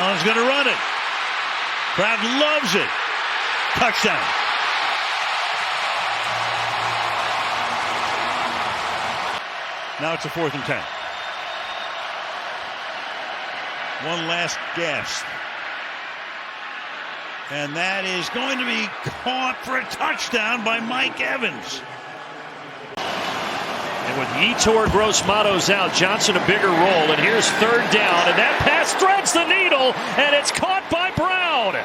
Allen's going to run it. Crowd loves it. Touchdown. Now it's a 4th and 10. One last gasp. And that is going to be caught for a touchdown by Mike Evans. And with Yetur Gross-Matos out, Johnson a bigger role. And here's 3rd down. And that pass threads the needle. And it's caught by Brown.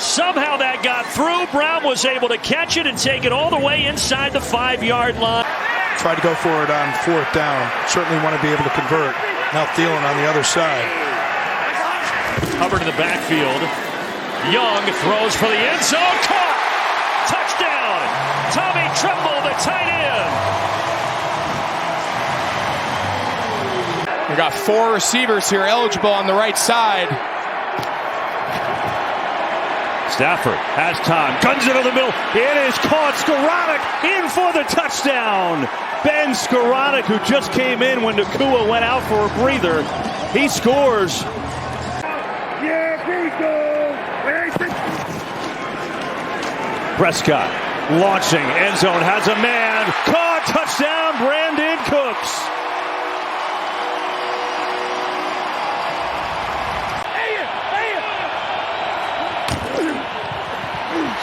Somehow that got through. Brown was able to catch it and take it all the way inside the 5-yard line. Tried to go for it on 4th down. Certainly want to be able to convert. Now Thielen on the other side. Hubbard in the backfield. Young throws for the end zone. Caught! Touchdown! Tommy Tremble, the tight end. We got 4 receivers here eligible on the right side. Stafford has time. Guns it over the middle. It is caught. Skoranek in for the touchdown. Ben Skoranek, who just came in when Nacua went out for a breather. He scores. Prescott launching, end zone, has a man, caught, touchdown, Brandon Cooks.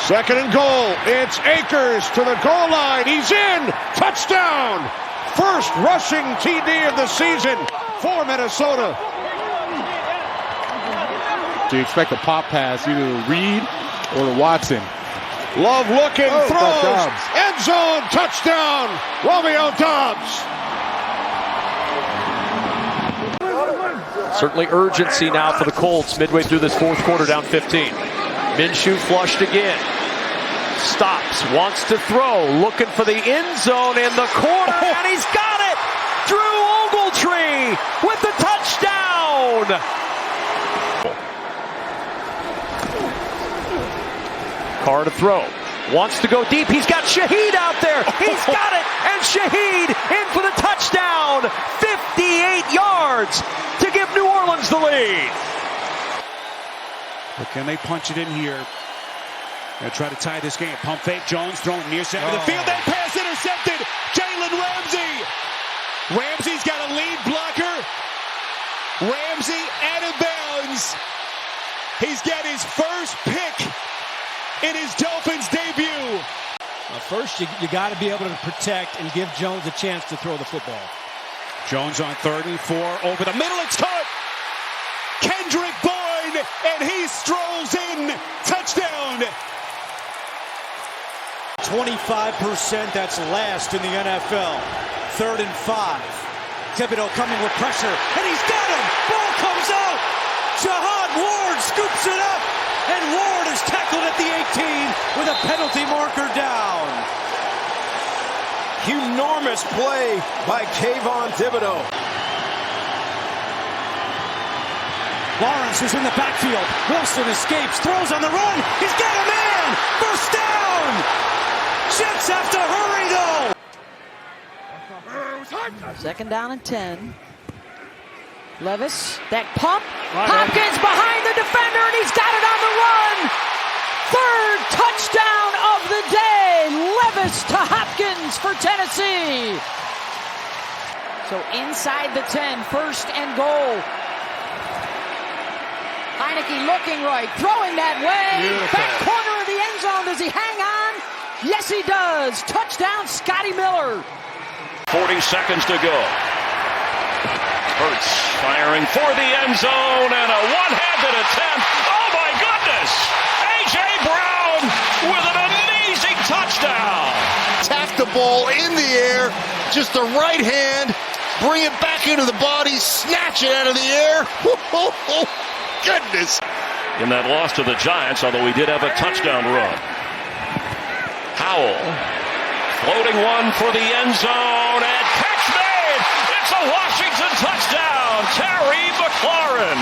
2nd and goal. It's Akers to the goal line. He's in. Touchdown. First rushing TD of the season for Minnesota. Do you expect a pop pass either to Reed or to Watson? Love looking, throws, end zone, touchdown, Romeo Doubs. Certainly urgency now for the Colts midway through this 4th quarter, down 15. Minshew flushed again. Stops, wants to throw, looking for the end zone in the corner, and he's got it! Drew Ogletree with the touchdown! Carr to throw. Wants to go deep. He's got Shaheed out there. He's got it. And Shaheed in for the touchdown. 58 yards to give New Orleans the lead. But can they punch it in here? They'll try to tie this game. Pump fake. Jones throwing near center of the field. That pass intercepted. Jalen Ramsey. Ramsey's got a lead blocker. Ramsey out of bounds. He's got his first pick in his Dolphins debut. First, you got to be able to protect and give Jones a chance to throw the football. Jones on 3rd and 4. Over the middle. It's caught. Kendrick Bourne. And he strolls in. Touchdown. 25%. That's last in the NFL. 3rd and 5. Thibodeau coming with pressure. And he's got him. Ball comes out. Jahad Ward scoops it up. And Ward is tackled at the 18 with a penalty marker down. Enormous play by Kayvon Thibodeau. Lawrence is in the backfield. Wilson escapes, throws on the run. He's got a man. First down. Jets have to hurry though. 2nd down and 10. Levis, that pump. Hopkins behind the defender, and he's got it on the run. 3rd touchdown of the day. Levis to Hopkins for Tennessee. So inside the 10, 1st and goal. Heineke looking right, throwing that way. Beautiful. Back corner of the end zone. Does he hang on? Yes, he does. Touchdown, Scotty Miller. 40 seconds to go. Hurts firing for the end zone and a one-handed attempt. Oh my goodness! A.J. Brown with an amazing touchdown. Tack the ball in the air, just the right hand, bring it back into the body, snatch it out of the air. Goodness. In that loss to the Giants, although we did have a touchdown run. Howell floating one for the end zone and catch made. It's a Washington touchdown. Terry McLaurin.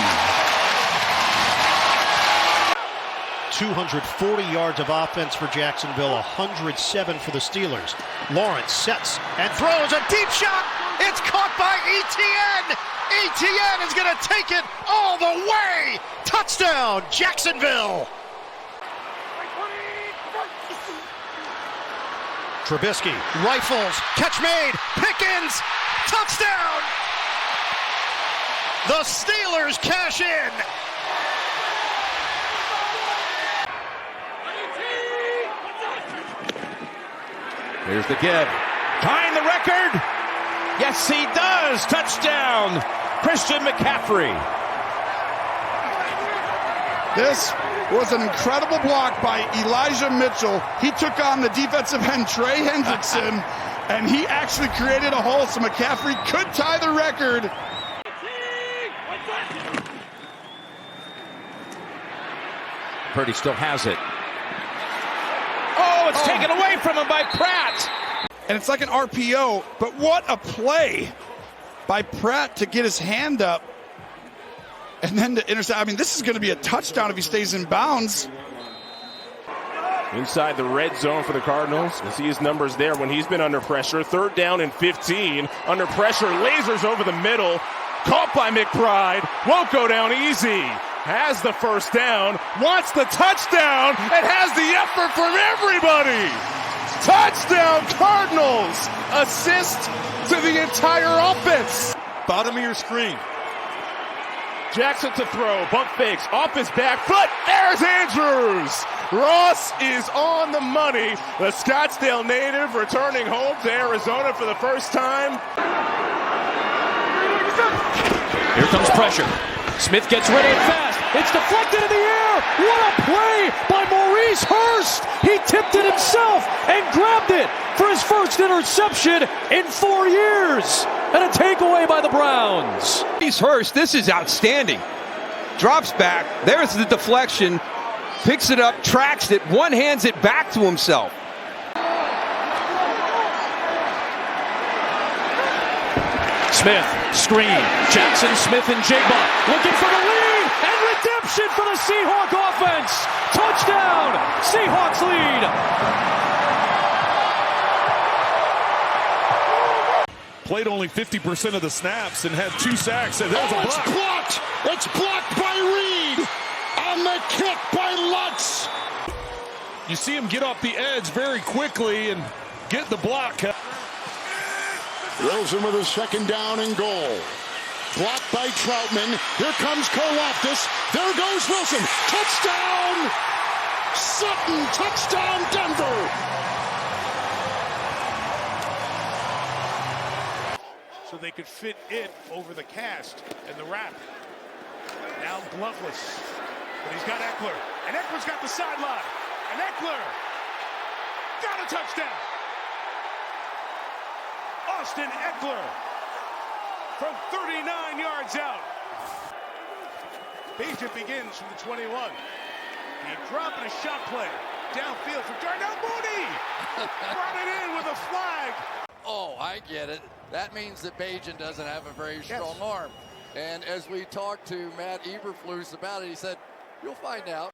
240 yards of offense for Jacksonville, 107 for the Steelers. Lawrence sets and throws a deep shot. It's caught by Etienne. Etienne is going to take it all the way. Touchdown, Jacksonville. Trubisky rifles, catch made, Pickens, touchdown! The Steelers cash in. Here's the give. Tying the record. Yes, he does. Touchdown, Christian McCaffrey. This was an incredible block by Elijah Mitchell. He took on the defensive end, Trey Hendrickson, and he actually created a hole so McCaffrey could tie the record. Purdy still has it. Oh, it's taken away from him by Pratt. And it's like an RPO, but what a play by Pratt to get his hand up and then to intercept. I mean, this is going to be a touchdown if he stays in bounds. Inside the red zone for the Cardinals. You see his numbers there when he's been under pressure. 3rd down and 15. Under pressure, lasers over the middle. Caught by McBride. Won't go down easy. Has the first down. Wants the touchdown. And has the effort from everybody. Touchdown Cardinals. Assist to the entire offense. Bottom of your screen. Jackson to throw, bump fakes, off his back foot, there's Andrews! Ross is on the money. The Scottsdale native returning home to Arizona for the first time. Here comes pressure. Smith gets ready and fast. It's deflected in the air. What a play by Maurice Hurst. He tipped it himself and grabbed it for his first interception in 4 years. And a takeaway by the Browns. Maurice Hurst, this is outstanding. Drops back. There's the deflection. Picks it up, tracks it, one-hands it back to himself. Smith, screen. Jackson, Smith, and Jigba looking for the lead and redemption for the Seahawk offense. Touchdown, Seahawks lead. Played only 50% of the snaps and had 2 sacks. And there's a block. It's blocked. It's blocked by Reed. On the kick by Lutz. You see him get off the edge very quickly and get the block. Wilson with a 2nd down and goal. Blocked by Troutman. Here comes Karlaftis. There goes Wilson. Touchdown! Sutton. Touchdown, Denver. So they could fit it over the cast and the wrap. Now gloveless. But he's got Eckler. And Eckler's got the sideline. And Eckler got a touchdown. Austin Eckler from 39 yards out. Bagent begins from the 21. He dropping a shot play. Downfield for Darnell Mooney. Brought it in with a flag. Oh, I get it. That means that Bagent doesn't have a very strong arm. And as we talked to Matt Eberflus about it, he said, you'll find out.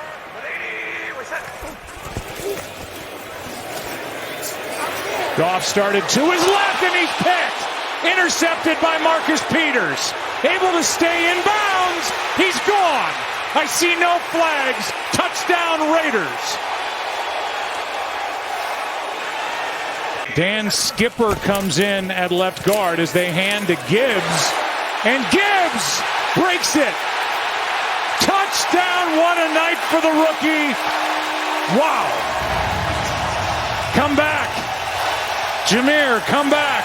Goff started to his left and he's picked. Intercepted by Marcus Peters. Able to stay in bounds. He's gone. I see no flags. Touchdown Raiders. Dan Skipper comes in at left guard as they hand to Gibbs. And Gibbs breaks it. Touchdown, what a night for the rookie. Wow. Come back. Jameer, come back.